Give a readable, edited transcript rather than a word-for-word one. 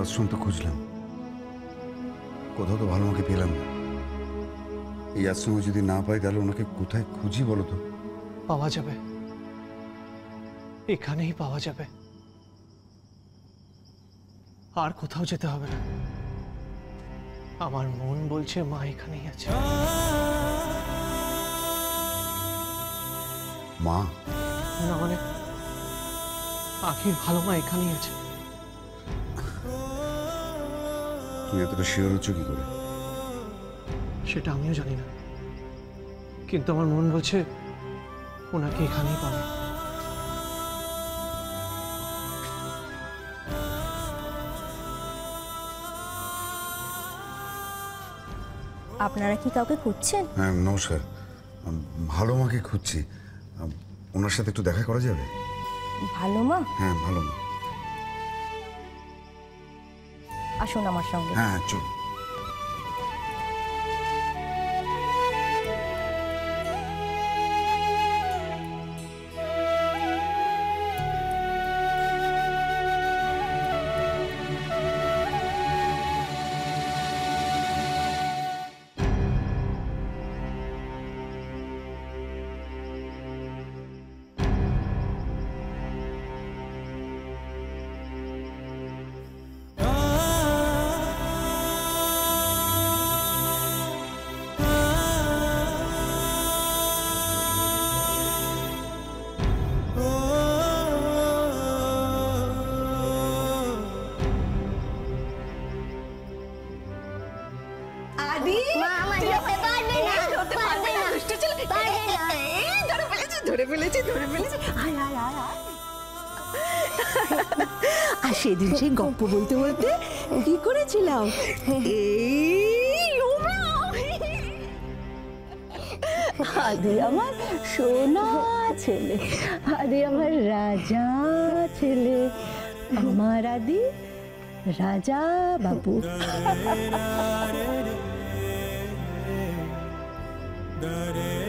আশ্রম তো খুঁজলাম, কোথাও তো ভালো মাকে পেলাম না। এই আশ্রমে যদি না পাই তাহলে ওনাকে কোথায় খুঁজি বলো তো? পাওয়া যাবে, এখানেই পাওয়া যাবে, আর কোথাও যেতে হবে না। আমার মন বলছে মা এখানেই আছে। মা? না মানে আখির ভালো মা এখানেই আছে। তুমি এতটা শিওর হচ্ছ কি করে? সেটা আমিও জানি না, কিন্তু আমার মন বলছে ওনাকে এখানেই পাবে। আপনারা কি কাউকে খুঁজছেন? হ্যাঁ নমস্কার, ভালো মাকে খুঁজছি, ওনার সাথে একটু দেখা করা যাবে? ভালো মা? হ্যাঁ ভালো মা। আসুন আমার সঙ্গে। হ্যাঁ চল। আর সেদিন সেই গল্প বলতে বলতে কি করেছিলাম, আদি আমার সোনা ছেলে, আদি আমার রাজা ছেলে, আমার আদি রাজা বাবু। দরে